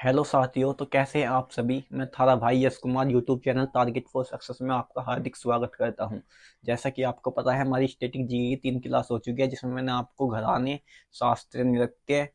Hello साथियों। तो कैसे हैं आप सभी। मैं थारा भाई Yash Kumar YouTube channel target for success में आपका हार्दिक स्वागत करता हूं। जैसा कि आपको पता है, हमारी स्टैटिक जी की 3 क्लास हो चुकी है, जिसमें मैंने आपको घराने, शास्त्रीय नृत्य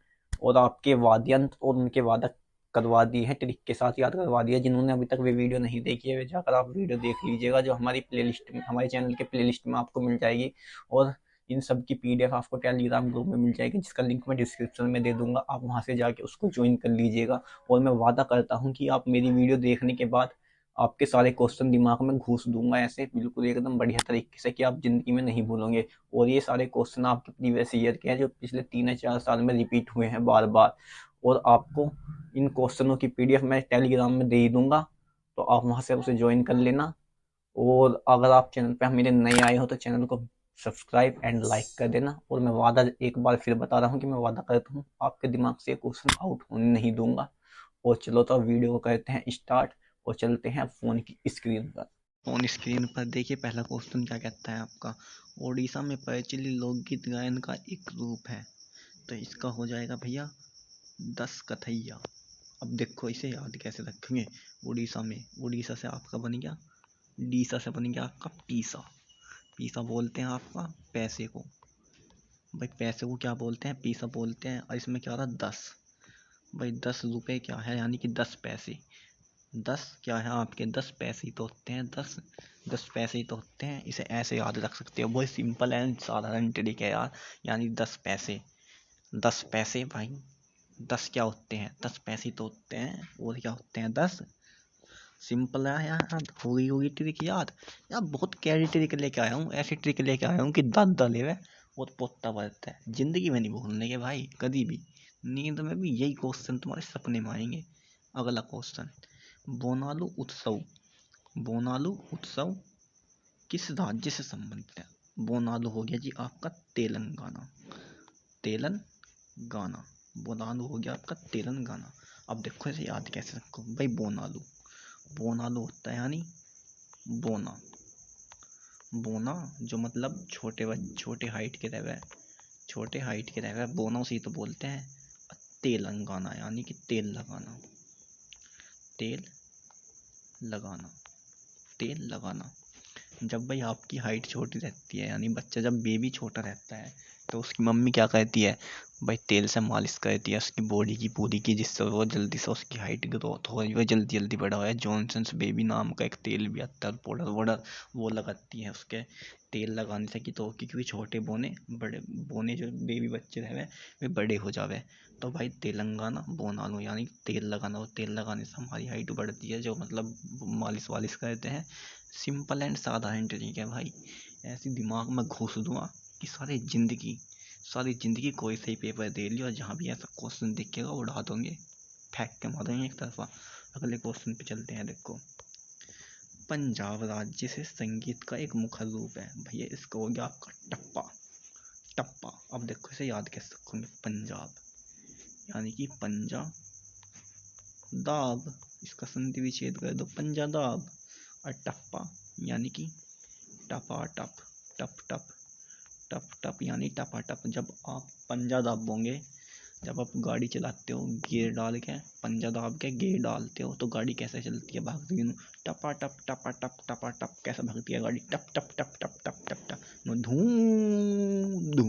और आपके वाद्यंत्र और उनके वादक करवा दिए हैं, ट्रिक के साथ याद करवा दिया। जिन्होंने अभी तक वे वीडियो नहीं देखी है, वे जाकर आप वीडियो देख लीजिएगा, जो हमारी प्लेलिस्ट में, हमारे चैनल के प्लेलिस्ट में आपको मिल जाएगी। और इन सब की पीडीएफ आपको टेलीग्राम ग्रुप में मिल जाएगी, जिसका लिंक मैं डिस्क्रिप्शन में दे दूंगा। आप वहां से जाके उसको ज्वाइन कर लीजिएगा। और मैं वादा करता हूँ कि आप मेरी वीडियो देखने के बाद आपके सारे क्वेश्चन दिमाग में घुस दूंगा, ऐसे बिल्कुल एकदम बढ़िया तरीके से, कि आप जिंदगी में नहीं भूलोगे। और ये सारे क्वेश्चन आपके प्रीवियस ईयर के हैं, जो पिछले 3 या 4 साल में रिपीट हुए हैं बार बार। और आपको इन क्वेश्चनों की पीडीएफ मैं टेलीग्राम में दे ही दूंगा, तो आप वहां से उसे ज्वाइन कर लेना। और अगर आप चैनल पे मेरे नए आए हो तो चैनल को सब्सक्राइब एंड लाइक कर देना। और मैं वादा एक बार फिर बता रहा हूँ कि मैं वादा करता हूँ आपके दिमाग से क्वेश्चन आउट होने नहीं दूंगा। और चलो तो अब वीडियो को करते हैं स्टार्ट, और चलते हैं फोन की स्क्रीन पर। ऑन स्क्रीन पर देखिए, पहला क्वेश्चन क्या कहता है आपका। ओडिशा में प्रचलित लोकगीत गायन का एक रूप है, तो इसका हो जाएगा भैया 10 कथैया। अब देखो इसे याद कैसे रखेंगे। उड़ीसा में, उड़ीसा से आपका बन गया, डीसा से बन गया आपका पीसा। पीसा बोलते हैं आपका पैसे को। भाई पैसे को क्या बोलते हैं, पीसा बोलते हैं। और इसमें क्या रहा, 10। भाई 10 रुपये क्या है, यानी कि 10 पैसे। 10 क्या है आपके, 10 पैसे ही तो होते हैं। 10 10 पैसे ही तो होते हैं। इसे ऐसे याद रख सकते हो, बहुत सिंपल एंड साधारण ट्रिक है यार। यानी 10 पैसे, 10 पैसे भाई। 10 क्या होते हैं, 10 पैसे ही तो होते हैं। और क्या होते हैं, 10। सिंपल है यार, होगी ट्रिक याद। यार बहुत कैरी ट्रिक लेके आया हूँ, ऐसी ट्रिक लेके आया हूँ कि दांत दले हुए और पोता बजता है। जिंदगी में नहीं भूलने के भाई, कभी भी। नींद में भी यही क्वेश्चन तुम्हारे सपने में आएंगे। अगला क्वेश्चन, बोनालू उत्सव। बोनालू उत्सव किस राज्य से संबंधित है। बोनालू हो गया जी आपका तेलंगाना। तेलंगाना। बोनालू हो गया आपका तेलंगाना। अब देखो इसे याद कैसे रखो भाई। बोनालू, बोनालू होता है यानी बोना। बोना जो मतलब छोटे हाइट के रहे, छोटे हाइट के रहे बोना, उसी तो बोलते हैं। तेलंगाना यानी कि तेल लगाना। तेल लगाना, तेल लगाना। जब भाई आपकी हाइट छोटी रहती है, यानी बच्चा जब बेबी छोटा रहता है, तो उसकी मम्मी क्या कहती है, भाई तेल से मालिश करती है उसकी बॉडी की पूरी की, जिससे वो जल्दी से उसकी हाइट ग्रोथ हो, वो जल्दी जल्दी बड़ा हो। जॉनसन्स बेबी नाम का एक तेल भी आता है, पाउडर वाउडर, वो लगाती है उसके। तेल लगाने से कि तो क्योंकि छोटे बोने, बड़े बोने जो बेबी बच्चे रहे वे बड़े हो जावे। तो भाई तेलंगाना बोनालू यानी तेल लगाना। और तेल लगाने से हमारी हाइट बढ़ती है, जो मतलब मालिश वालिश करते हैं। सिंपल एंड साधारण तरीके है भाई। ऐसी दिमाग में घुस दूंगा कि सारी जिंदगी कोई सही पेपर दे लियो, और जहाँ भी ऐसा क्वेश्चन दिखेगा उड़ा दोगे, फेंक के मारेंगे एक तरफा। अगले क्वेश्चन पे चलते हैं। देखो, पंजाब राज्य से संगीत का एक मुखर रूप है भैया, इसका हो गया आपका टप्पा। टप्पा, अब देखो इसे याद कैसे रखोगे। पंजाब यानी कि पंजा दाब, इसका संधि विच्छेद कर दो, पंजादाब। और टप्पा यानी कि टपा टप, टप टप, टप टप यानी टपा टप। जब आप पंजा दाबोगे, जब आप गाड़ी चलाते हो गियर डाल के, पंजा दाब के गियर डालते हो, तो गाड़ी कैसे चलती है, भागती है। टपा टप टपा टप टपा टप, कैसे भागती है गाड़ी, टप टप टप टप टप टप टप, धू धू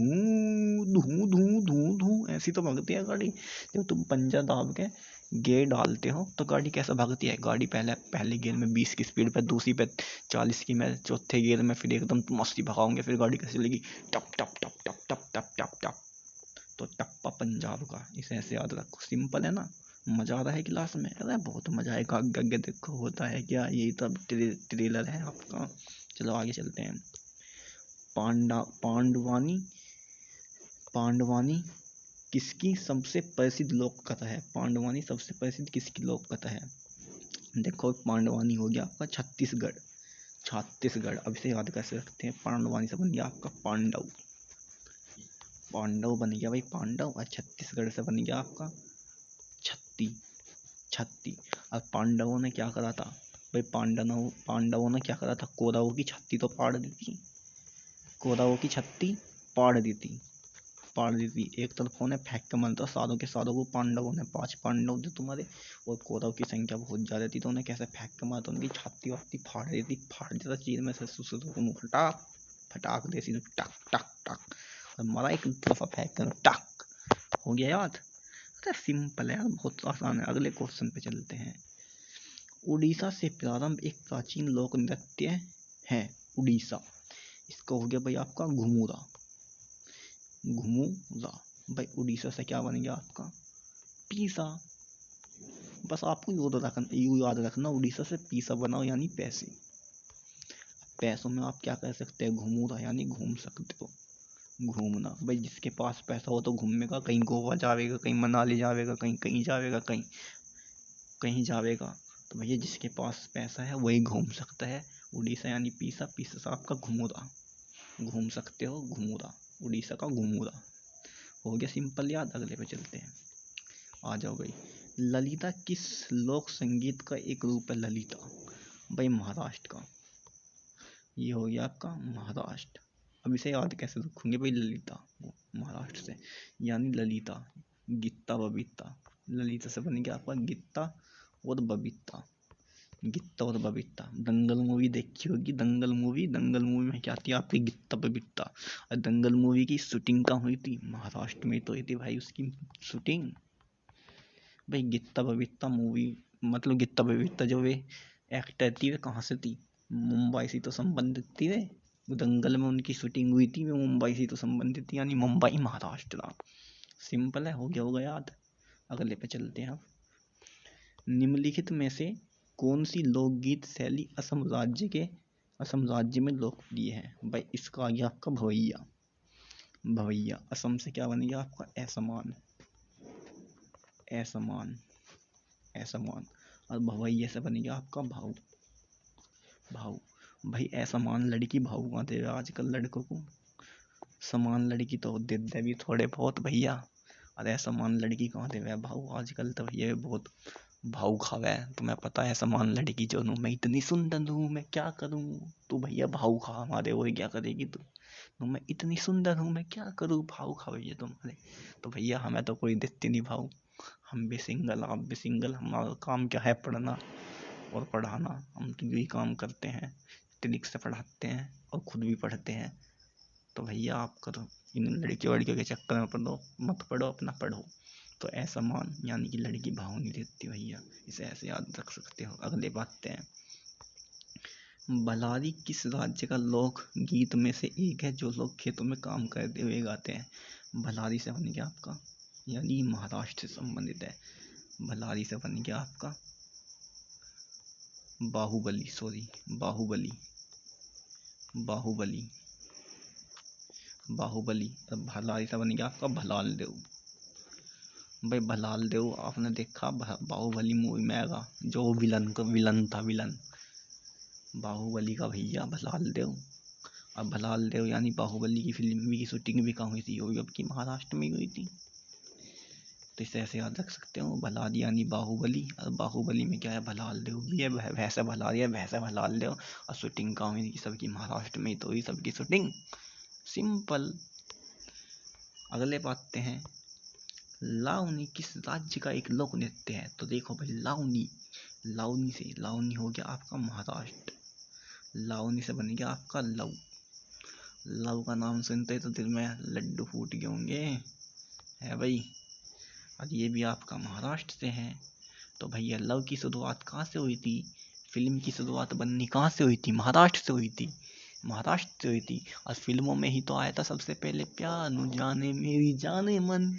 धू धू धू धू, ऐसी तो भागती है गाड़ी। जब तुम पंजा दाब के गियर डालते हो तो गाड़ी कैसे भागती है। गाड़ी पहले गियर में 20 की स्पीड पे, दूसरी पे 40 की में, चौथे गियर में फिर एकदम तुम मस्ती भगाओगे, फिर गाड़ी कैसे चलेगी, टप टप टप टप टप टप टप टप। तो टप्पा पंजाब का, इसे ऐसे याद रखो। सिंपल है ना। मजा आ रहा है क्लास में, अरे बहुत मजा आएगा। आगे देखो होता है क्या, यही तो ट्रेलर है आपका। चलो आगे चलते हैं। पांडवानी, पांडवानी किसकी सबसे प्रसिद्ध लोक कथा है। पांडवानी सबसे प्रसिद्ध किसकी लोक कथा है। देखो पांडवानी हो गया आपका छत्तीसगढ़। छत्तीसगढ़, अब इसे याद कैसे रखते हैं। पांडवानी से बन गया आपका पांडव। पांडव बन गया भाई पांडव। और छत्तीसगढ़ से बन गया आपका छत्ती। छत्ती। और पांडवों ने क्या करा था भाई, पांडवों ने क्या करा था, कौरवों की छत्ती तो पाड़ दी थी। कौरवों की छत्ती पाड़ दी थी। पाड़ दी थी। एक तरफ उन्हें फेंक के मारता सारों के सारों को। पांडवों ने 5 पांडव थे तुम्हारे, और कौरव की संख्या बहुत ज़्यादा थी, तो उन्हें कैसे फेंक के मारता, उनकी छाती वाती फाड़ देती, फाड़ देता चीर में से सुसुर को फटाक फटाक देसी टक टक टक, और मारा एक दफा फेंक कर टक। हो गया याद? अरे सिंपल है यार, बहुत आसान है। अगले क्वेश्चन पे चलते हैं। उड़ीसा से प्रारंभ एक प्राचीन लोक नृत्य है उड़ीसा। इसका हो गया भाई आपका घुमुरा। घुमुरा भाई उड़ीसा से क्या बन गया आपका पीसा। बस आपको याद रखना उड़ीसा से पीसा बनाओ यानी पैसे। पैसों में आप क्या कर सकते हैं, घुमुरा यानी घूम सकते हो। घूमना भाई, जिसके पास पैसा हो तो घूमेगा, कहीं गोवा जाएगा, कहीं मनाली जाएगा, कहीं कहीं जाएगा, कहीं कहीं जाएगा। तो भैया जिसके पास पैसा है वही घूम सकता है। उड़ीसा यानी पीसा, पीसा से आपका घुमुरा, घूम सकते हो घुमुरा, उड़ीसा का घुमुरा। हो गया सिंपल याद। अगले पे चलते हैं, आ जाओ भाई। ललिता किस लोक संगीत का एक रूप है? ललिता भाई महाराष्ट्र का। ये हो गया आपका महाराष्ट्र। अब इसे याद कैसे रखोगे भाई? ललिता महाराष्ट्र से यानी ललिता, गित्ता बबीता। ललिता से बन गया आपका गित्ता और बबीता। गित्ता और बबीता। दंगल मूवी देखी होगी, दंगल मूवी। दंगल मूवी में क्या थी आपकी गित्ता बबीता। और दंगल मूवी की शूटिंग कहाँ हुई थी? महाराष्ट्र में तो हुई थी भाई उसकी शूटिंग। भाई गित्ता बबीता मूवी, मतलब गित्ता बबीता जो वे एक्टर थी वे कहाँ से थी? मुंबई से तो संबंधित थी वे। दंगल में उनकी शूटिंग हुई थी, वे मुंबई से तो संबंधित थी, यानी मुंबई महाराष्ट्र। सिंपल है, हो गया होगा याद। अगले पे चलते हैं। निम्नलिखित में से कौन सी लोकगीत शैली असम राज्य में लोकप्रिय है? भाई इसका आ गया आपका भवैया। भवैया असम से क्या बन गया आपका? असमान, असमान, असमान। और भवैया से बन गया आपका भाऊ, भाऊ। भाई असमान लड़की भाऊ कहाँ दे आजकल लड़कों को? समान लड़की तो दे दे भी थोड़े बहुत भैया, और असमान लड़की कहाँ दे भाऊ आजकल? तो भैया बहुत भाव खावे है, तुम्हें पता है समान लड़की जो नू मैं इतनी सुंदर हूँ, मैं क्या करूँ? तो भैया भाव खा हमारे, और क्या करेगी तू? तो मैं इतनी सुंदर हूँ, मैं क्या करूँ? भाव खा भैया तुम्हारे। तो भैया हमें तो कोई देती नहीं भाव, हम भी सिंगल, आप भी सिंगल। हमारा काम क्या है? पढ़ना और पढ़ाना। हम तो यही काम करते हैं, टेनिक से पढ़ाते हैं और खुद भी पढ़ते हैं। तो भैया आप करो इन लड़कियों वड़कियों के चक्कर में पढ़ो मत, पढ़ो अपना पढ़ो। तो ऐसा मान यानी कि लड़की भाव नहीं देती भैया, इसे ऐसे याद रख सकते हो। अगले बात हैं, बलारी किस राज्य का लोक गीत में से एक है जो लोग खेतों में काम करते हुए गाते हैं? भलारी से बन गया आपका, यानी महाराष्ट्र से संबंधित है। भलारी से बन गया आपका बाहुबली, सॉरी बाहुबली, बाहुबली, बाहुबली। अब भलारी से बन गया आपका भलाल देव। भाई भलाल देव आपने देखा बाहुबली मूवी में आएगा जो विलन था, विलन बाहुबली का भैया भलाल देव। अब भलाल देव यानी बाहुबली की फिल्म की शूटिंग भी कहाँ हुई थी? वो अब की महाराष्ट्र में हुई थी। तो इसे ऐसे याद रख सकते हो, भलाल यानी बाहुबली, और बाहुबली में क्या है? भलाल देव भी है, वैसा भलाल है, वैसा भलाल देव। और शूटिंग कहाँ हुई थी? सबकी महाराष्ट्र में ही तो हुई सबकी शूटिंग। सिंपल। अगले बात हैं, लावनी किस राज्य का एक लोक नृत्य है? तो देखो भाई लावनी, लावनी से, लावनी हो गया आपका महाराष्ट्र। लावनी से बन गया आपका लव। लव का नाम सुनते ही तो दिल में लड्डू फूट गए होंगे, है भाई। और ये भी आपका महाराष्ट्र से है। तो भैया लव की शुरुआत कहाँ से हुई थी? फिल्म की शुरुआत बननी कहाँ से हुई थी? महाराष्ट्र से हुई थी, महाराष्ट्र से हुई थी। और फिल्मों में ही तो आया था सबसे पहले प्यार नु जाने मेरी जाने मन,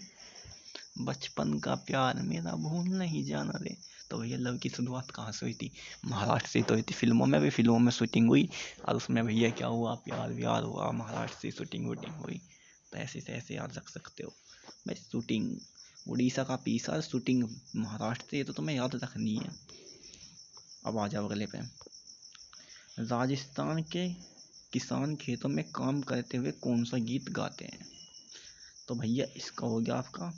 बचपन का प्यार मेरा भूल नहीं जाना रे। तो भैया लव की शुरुआत कहाँ से हुई थी? महाराष्ट्र से तो हुई थी। फिल्मों में भी, फिल्मों में शूटिंग हुई और उसमें भैया क्या हुआ? प्यार व्यार हुआ, महाराष्ट्र से शूटिंग वूटिंग हुई। तो ऐसे से ऐसे याद रख सकते हो भाई। शूटिंग उड़ीसा का पीसा, शूटिंग महाराष्ट्र से, तो तुम्हें याद रखनी है। अब आ जाओ अगले पे। राजस्थान के किसान खेतों में काम करते हुए कौन सा गीत गाते हैं? तो भैया इसका हो गया आपका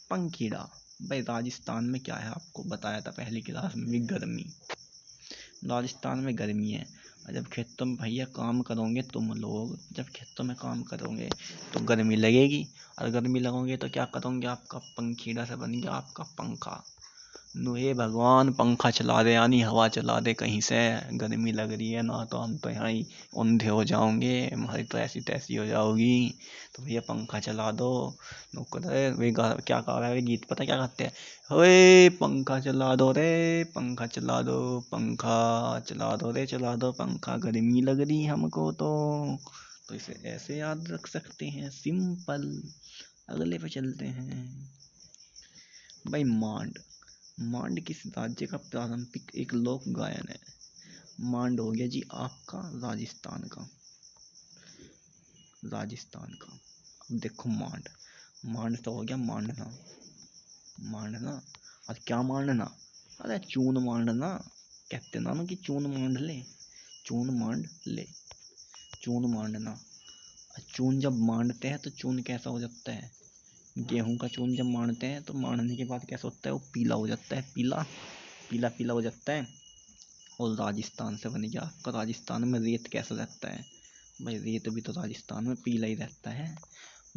पंखीड़ा। भाई राजस्थान में क्या है? आपको बताया था पहली क्लास में भी, गर्मी। राजस्थान में गर्मी है, और जब खेतों में भैया काम करोगे तुम लोग, जब खेतों में काम करोगे तो गर्मी लगेगी, और गर्मी लगोगे तो क्या करोगे, आपका पंखीड़ा से बन गया आपका पंखा। हे भगवान पंखा चला दे, यानी हवा चला दे कहीं से, गर्मी लग रही है ना, तो हम तो यहाँ ही औंधे हो जाओगे, हमारी तो ऐसी तैसी हो जाओगी, तो भैया पंखा चला दो। नौकर वे क्या गा रहा है, वे गीत पता क्या गाते हैं, ओए पंखा चला दो रे, पंखा चला दो, पंखा चला दो रे, चला दो पंखा, गर्मी लग रही हमको तो इसे ऐसे याद रख सकते हैं, सिंपल। अगले पे चलते हैं भाई, मांड। मांड किस राज्य का पारंपरिक एक लोक गायन है? मांड हो गया जी आपका राजस्थान का, राजस्थान का। अब देखो मांड, मांड तो हो गया मांडना, मांडना। और क्या मांडना, अरे चून मांडना, कहते ना कि चून मांड ले, चून मांड ले, चून मांडना। और चून जब मांडते हैं तो चून कैसा हो जाता है, गेहूं का चून जब मांडते हैं तो मांडने के बाद कैसा होता है, वो पीला हो जाता है, पीला पीला पीला हो जाता है। और राजस्थान से बन गया आपका, राजस्थान में रेत कैसा रहता है भाई, रेत भी तो राजस्थान में पीला ही रहता है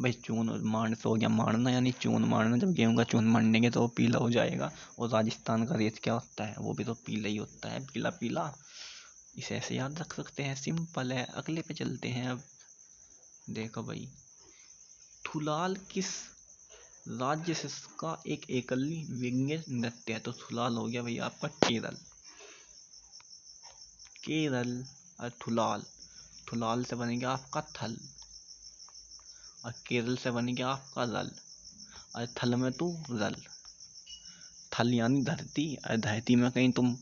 भाई। चून मांड से हो गया मांडना, यानी चून मांडना, जब गेहूं का चून मांडेंगे तो वो पीला हो जाएगा। और राजस्थान का रेत क्या होता है, वो भी तो पीला ही होता है, पीला पीला। इसे ऐसे याद रख सकते हैं, सिंपल है। अगले पे चलते हैं अब। देखो भाई, थुलाल किस राज्य से का एक एकली व्यंग्य नृत्य है? तो थुलाल हो गया भैया आपका केरल, केरल। और थुलाल, थुलाल से बनेगा आपका थल, और केरल से बनेगा आपका रल, और थल में तू रल। थल यानी धरती, और धरती में कहीं तुम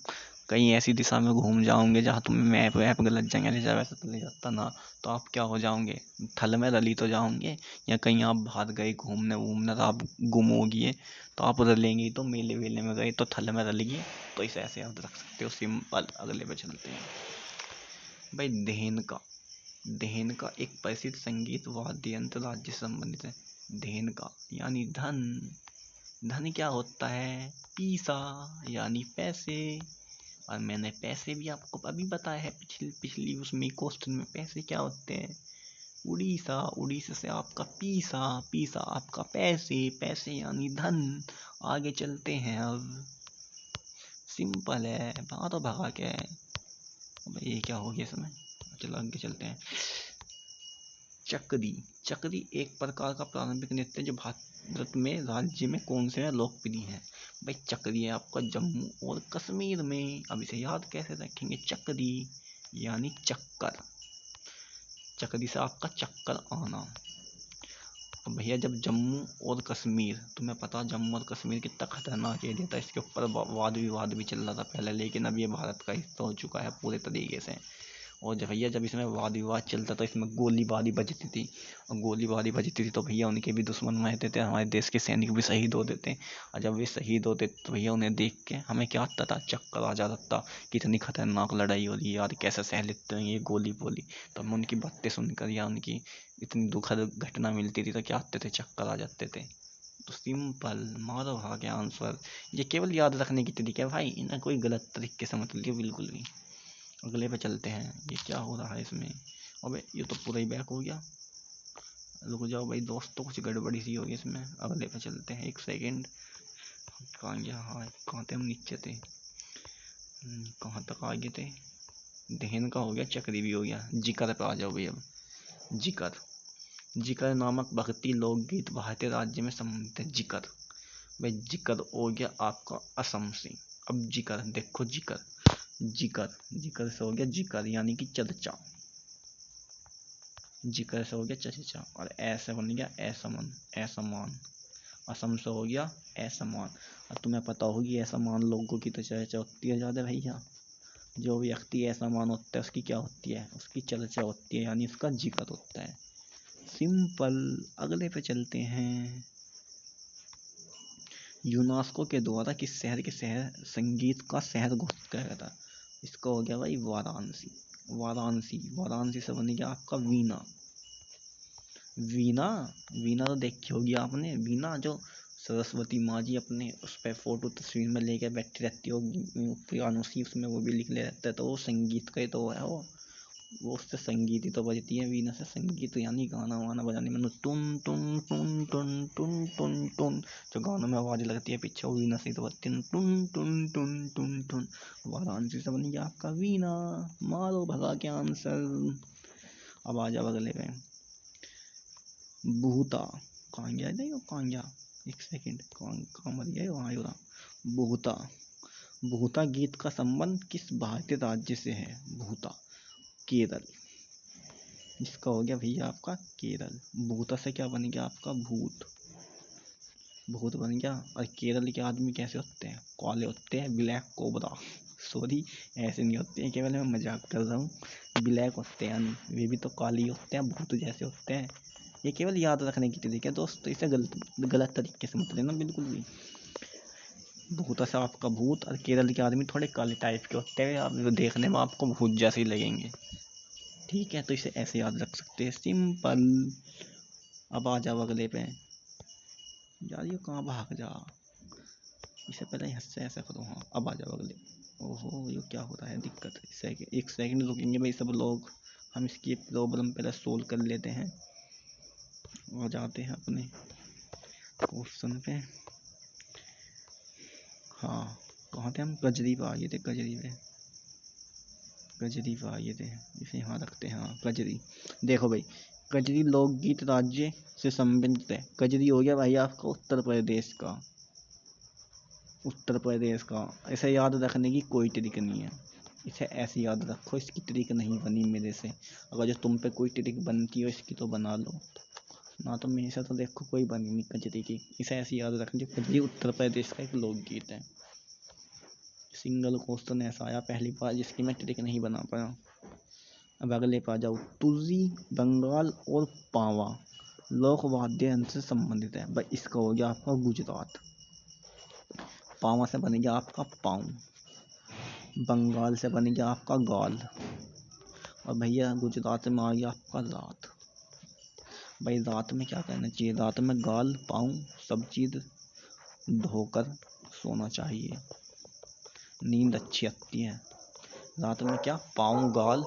कहीं ऐसी दिशा में घूम जाओगे जहाँ तुम्हें मैप वैप गलत जगह ले जाए, वैसे तो ले जाता ना, तो आप क्या हो जाओगे, थल में रली तो जाओगे। या कहीं आप बाहर गए घूमने वूमने तो आप गुम हो गए, तो आप रलेंगे, तो मेले वेले में गए तो थल में रल गए। तो इसे ऐसे याद रख सकते हो, सिंपल। अगले पे चलते हैं भाई, धेन का। धेन का एक प्रसिद्ध संगीत वाद्य यंत्र राज्य से संबंधित है। धेन का यानी धन, धन क्या होता है, पीसा, यानी पैसे। और मैंने पैसे भी आपको अभी बताया है, पिछली पिछली उसमें क्वेश्चन में, पैसे क्या होते हैं, उड़ीसा, उड़ीसा से आपका पीसा, पीसा आपका पैसे, पैसे यानी धन। आगे चलते हैं अब, सिंपल है, तो भगा क्या है भाई, ये क्या हो गया इसमें। चलो आगे चलते हैं। चकरी, चकरी एक प्रकार का पारंपरिक नृत्य जो भारत में राज्य में कौन से में लोकप्रिय है? भाई चकरी है आपका जम्मू और कश्मीर में। अब इसे याद कैसे रखेंगे, चकरी यानी चक्कर, चकरी से आपका चक्कर आना। अब भैया जब जम्मू और कश्मीर, तुम्हें पता जम्मू और कश्मीर कितना खतरनाक एरिया था, इसके ऊपर वाद विवाद भी चल रहा था पहले, लेकिन अब ये भारत का हिस्सा हो चुका है पूरे तरीके से। और जब भैया जब इसमें वाद विवाद चलता तो इसमें गोलीबारी बजती थी, और गोलीबारी बजती थी तो भैया उनके भी दुश्मन महते थे, हमारे देश के सैनिक भी शहीद होते थे। और जब वे शहीद होते तो भैया उन्हें देख के हमें क्या आता था, चक्कर आ जाता था, कितनी खतरनाक लड़ाई हो रही है यार, कैसे सह लेते हैं ये गोली बोली। तो हम उनकी बातें सुनकर या उनकी इतनी दुखद घटना मिलती थी तो क्या आते थे, चक्कर आ जाते थे। तो सिंपल, मारो भाग्य आंसर। ये केवल याद रखने की तरीका है भाई, इन्हें कोई गलत तरीके से मत लियो बिल्कुल भी। अगले पे चलते हैं, ये क्या हो रहा है इसमें, अबे ये तो पूरा ही बैक हो गया। रुक जाओ भाई दोस्तों, कुछ गड़बड़ी सी होगी इसमें। अगले पे चलते हैं, एक सेकेंड। कहाँ गया, हाँ कहाँ थे हम, नीचे थे, कहाँ तक आगे थे। दहन का हो गया, चक्री भी हो गया, जिकर पे आ जाओ भाई अब। जिकर, जिकर नामक भक्ति लोकगीत भारतीय राज्य में संबंधित है। जिकर भाई, जिकर हो गया आपका असम से। अब जिकर देखो, जिकर, जिकर, जिकर से हो गया जिकर यानी कि चर्चा, जिकर से हो गया चर्चा। और ऐसे बन गया असमान, असमान। असम से हो गया असमान। और तुम्हें पता होगी असमान लोगों की तो चर्चा होती है ज़्यादा भैया, जो व्यक्ति असमान होता है उसकी क्या होती है, उसकी चर्चा होती है, यानी उसका जिक्र होता है, सिंपल। अगले पे चलते हैं, यूनेस्को के द्वारा किस शहर के शहर संगीत का शहर घोषित किया गया था? इसका हो गया भाई वाराणसी, वाराणसी, वाराणसी से बन गया आपका वीणा, वीणा। वीणा तो देखी होगी आपने, वीणा जो सरस्वती माँ जी अपने उस पर फोटो तस्वीर में लेके बैठी रहती होगी पियानो सी, उसमें वो भी लिख ले रहता है, तो वो संगीत का ही तो है वो। वो उससे संगीत ही तो बजती है, वीणा से संगीत यानी गाना वाना बजाने में टुन टुन टुन टुन टुन टुन टुन, जो गानों में आवाज लगती है पीछे, वो वीणा से ही तो बजती है, टुन टुन टुन टुन टुन। वाराणसी से बन गया आपका वीणा, मारो भगा के आंसर। अब आ जाओ अगले पे, बूता। कहाँ गया नहीं, कहाँ गया, एक सेकेंड, कहाँ मर गया, वहाँ ही रहा। बूता। भूता गीत का संबंध किस भारतीय राज्य से है? भूता केरल, इसका हो गया भैया आपका केरल। भूता से क्या बन गया आपका भूत, भूत बन गया। और केरल के आदमी कैसे होते हैं? काले होते हैं, ब्लैक कोबरा। सॉरी, ऐसे नहीं होते हैं, केवल मैं मजाक कर रहा हूँ। ब्लैक होते हैं, यानी वे भी तो काले होते हैं, भूत जैसे होते हैं। ये केवल याद रखने की तरीके है दोस्त, इसे गलत तरीके से मत लेना बिल्कुल भी। भूत से आपका भूत, और केरल के आदमी थोड़े काले टाइप के होते हैं, आप देखने में आपको भूत जैसे ही लगेंगे। ठीक है, तो इसे ऐसे याद रख सकते हैं, सिंपल। अब आ जाओ अगले पे। यार ये कहाँ भाग जा, इसे पहले यहाँ से ऐसा करो। हाँ, अब आ जाओ अगले। ओहो, ये क्या हो रहा है, दिक्कत है। एक सेकंड रुकेंगे भाई सब लोग, हम इसकी प्रॉब्लम पहले सोल्व कर लेते हैं और जाते हैं अपने क्वेश्चन पे। हाँ, कहाँ थे हम? कजरी पे आ गए थे, कजरी पे आ गए थे, इसे यहाँ रखते हैं। हाँ, कजरी। देखो भाई, कजरी लोकगीत राज्य से संबंधित है। कजरी हो गया भाई आपका उत्तर प्रदेश का, उत्तर प्रदेश का। इसे याद रखने की कोई ट्रिक नहीं है, इसे ऐसे याद रखो, इसकी ट्रिक नहीं बनी मेरे से। अगर जो तुम पे कोई ट्रिक बनती हो इसकी तो बना लो, ना तो मेरे से तो देखो कोई बनी नहीं कजरी की। इसे ऐसे याद रखना, जो कजरी उत्तर प्रदेश का एक लोकगीत है। सिंगल क्वेश्चन ऐसा आया पहली बार जिसकी मैं ट्रिक नहीं बना पाया। अब अगले पे आ जाओ। तुलसी, बंगाल और पावा लोक वाद्य यंत्र से संबंधित है। भाई इसका हो गया आपका गुजरात। पावा से बन गया आपका पाँव, बंगाल से बन गया आपका गाल, और भैया गुजरात में आ गया आपका रात। भाई रात में क्या करना चाहिए? रात में गाल पाँव सब चीज़ धोकर सोना चाहिए, नींद अच्छी आती है। रात में क्या, पाँव गाल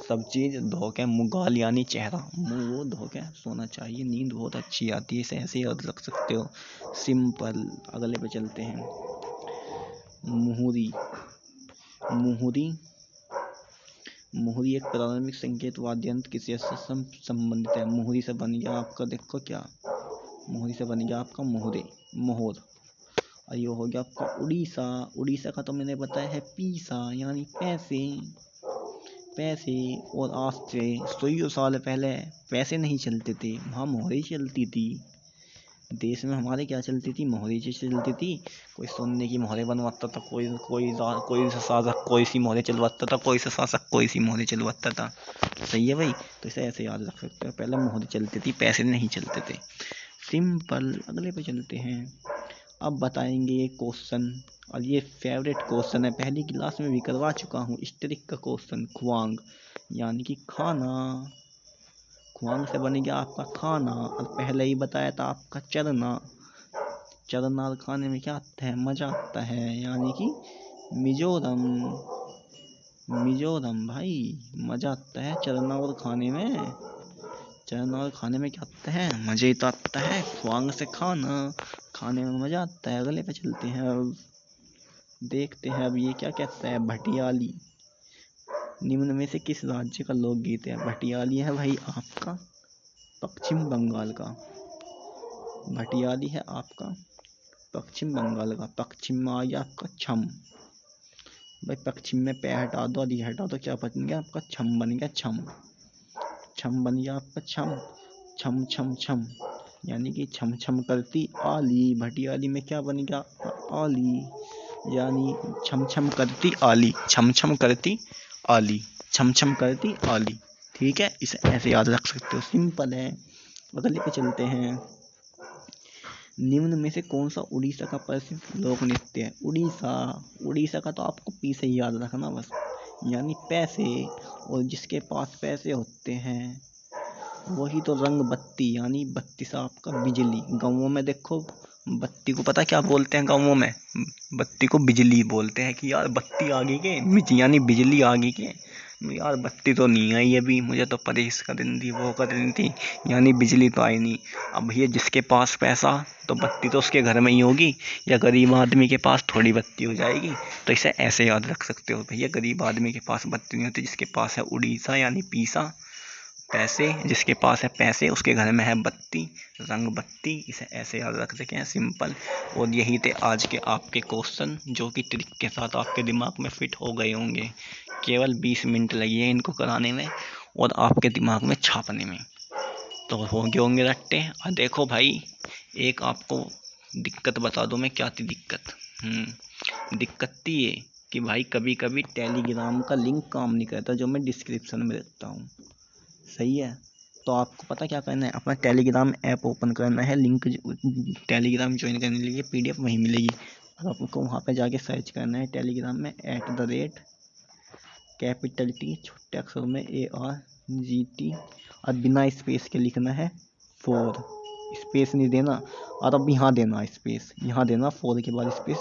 सब चीज़ धो के, मुँह गाल यानी चेहरा, मुँह वो धो के सोना चाहिए, नींद बहुत अच्छी आती है। इसे ऐसे याद रख सकते हो, सिंपल। अगले पे चलते हैं। मुहुरी। मुहुरी, मुहुरी एक प्रारंभिक संकेत वाद्य यंत्र किसी से संबंधित है। मुहुरी से बन गया आपका, देखो क्या, मुहुरी से बन गया आपका मोहरे, मोहर। और ये हो गया आपका उड़ीसा। उड़ीसा का तो मैंने बताया है पीसा, यानी पैसे, पैसे। और आज से 100 साल पहले पैसे नहीं चलते थे, वहाँ मोहरे चलती थी। देश में हमारे क्या चलती थी? मोहरे चलती थी। कोई सोने की मोहरे बनवाता था, कोई शासक कोई सी मोहरे चलवाता था, कोई सा शासक कोई सी मोहरे चलवाता था। सही है भाई, तो इसे ऐसे याद रख सकते हो, पहले मोहरे चलती थी, पैसे नहीं चलते थे। सिंपल। अगले पे चलते हैं। अब बताएंगे ये क्वेश्चन, और ये फेवरेट क्वेश्चन है, पहली क्लास में भी करवा चुका हूँ इस ट्रिक का क्वेश्चन। ख्वांग यानी कि खाना, ख्वांग से बन गया आपका खाना। और पहले ही बताया था आपका चरना, चरना और खाने में क्या आता है? मजा आता है, यानी कि मिजोरम। मिजोरम भाई, मजा आता है चरना और खाने में, चरना और खाने में क्या आता है? मजे ही तो आता है। ख्वांग से खाना, खाने में मजा आता है। अगले पे चलते हैं, अब देखते हैं अब ये क्या कहता है। भटियाली निम्न में से किस राज्य का लोकगीत है? भटियाली है भाई आपका पश्चिम बंगाल का, भटियाली है आपका पश्चिम बंगाल का। पश्चिम में आ गया आपका छम। भाई पश्चिम में पे हटा दो, आदि हटा दो, क्या बन गया आपका? छम बन गया, छम। छम बन गया आपका छम, छम छम छम, यानी कि छम छम करती आली। भटियाली में क्या बन गया? आली, यानी छम छम करती आली, छम छम करती आली, छम छम करती आली। ठीक है, इसे ऐसे याद रख सकते हो, सिंपल है। अगले पे चलते हैं। निम्न में से कौन सा उड़ीसा का प्रसिद्ध लोक नृत्य है? उड़ीसा, उड़ीसा का तो आपको पी से ही याद रखना बस, यानी पैसे। और जिसके पास पैसे होते हैं वही तो रंग बत्ती, यानी बत्ती से आपका बिजली। गाँवों में देखो बत्ती को पता क्या बोलते हैं? गाँवों में बत्ती को बिजली बोलते हैं, कि यार बत्ती आ गई के, यानी बिजली आ गई के। यार बत्ती तो नहीं आई अभी, मुझे तो परहेज करनी थी, वो करनी थी, यानी बिजली तो आई नहीं। अब भैया जिसके पास पैसा तो बत्ती तो उसके घर में ही होगी, या गरीब आदमी के पास थोड़ी बत्ती हो जाएगी। तो इसे ऐसे याद रख सकते हो भैया, गरीब आदमी के पास बत्ती नहीं होती, जिसके पास है उड़ीसा यानी पीसा पैसे, जिसके पास है पैसे उसके घर में है बत्ती, रंग बत्ती। इसे ऐसे याद रख सकें हैं, सिंपल। और यही थे आज के आपके क्वेश्चन, जो कि ट्रिक के साथ आपके दिमाग में फिट हो गए होंगे। केवल 20 मिनट लगी है इनको कराने में और आपके दिमाग में छापने में, तो हो गए होंगे रट्टे। और देखो भाई, एक आपको दिक्कत बता दूं मैं, क्या थी दिक्कत। दिक्कत थी ये कि भाई कभी कभी टेलीग्राम का लिंक काम नहीं करता, जो मैं डिस्क्रिप्शन में रखता हूँ। सही है, तो आपको पता क्या करना है, अपना टेलीग्राम ऐप ओपन करना है, लिंक टेलीग्राम ज्वाइन करने के लिए PDF वहीं मिलेगी, और आपको वहाँ पे जाके सर्च करना है टेलीग्राम में @T छोटे अक्षरों में ARGT, और बिना स्पेस के लिखना है 4, स्पेस नहीं देना। और अब यहाँ देना स्पेस, यहाँ देना 4 के बाद स्पेस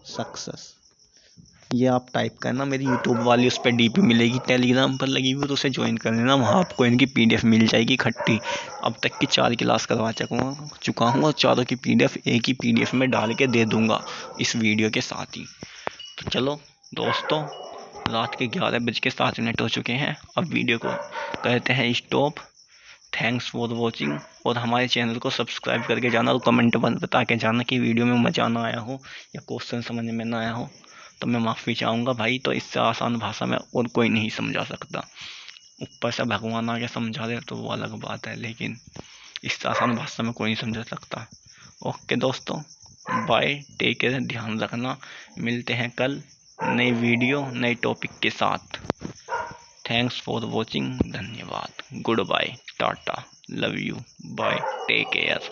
सक्सेस। ये आप टाइप करना, मेरी यूट्यूब वाली उस पर DP मिलेगी, टेलीग्राम पर लगी हुई, तो उसे ज्वाइन कर लेना, वहाँ आपको इनकी PDF मिल जाएगी खट्टी। अब तक की 4 क्लास करवा चुका हूँ, और चारों की PDF एक ही PDF में डाल के दे दूँगा इस वीडियो के साथ ही। तो चलो दोस्तों, रात के 11:07 हो चुके हैं, अब वीडियो को कहते हैं स्टॉप। थैंक्स फॉर वॉचिंग, और हमारे चैनल को सब्सक्राइब करके जाना, और कमेंट बता के जाना कि वीडियो में मज़ा ना आया हो या क्वेश्चन समझ में ना आया हो, तो मैं माफ़ी चाहूँगा भाई। तो इससे आसान भाषा में और कोई नहीं समझा सकता, ऊपर से भगवान आके समझा दे तो वो अलग बात है, लेकिन इससे आसान भाषा में कोई नहीं समझा सकता। ओके दोस्तों, बाय, टेक केयर, ध्यान रखना। मिलते हैं कल नई वीडियो नए टॉपिक के साथ। थैंक्स फॉर वॉचिंग, धन्यवाद, good bye, tata, love you, bye, take care.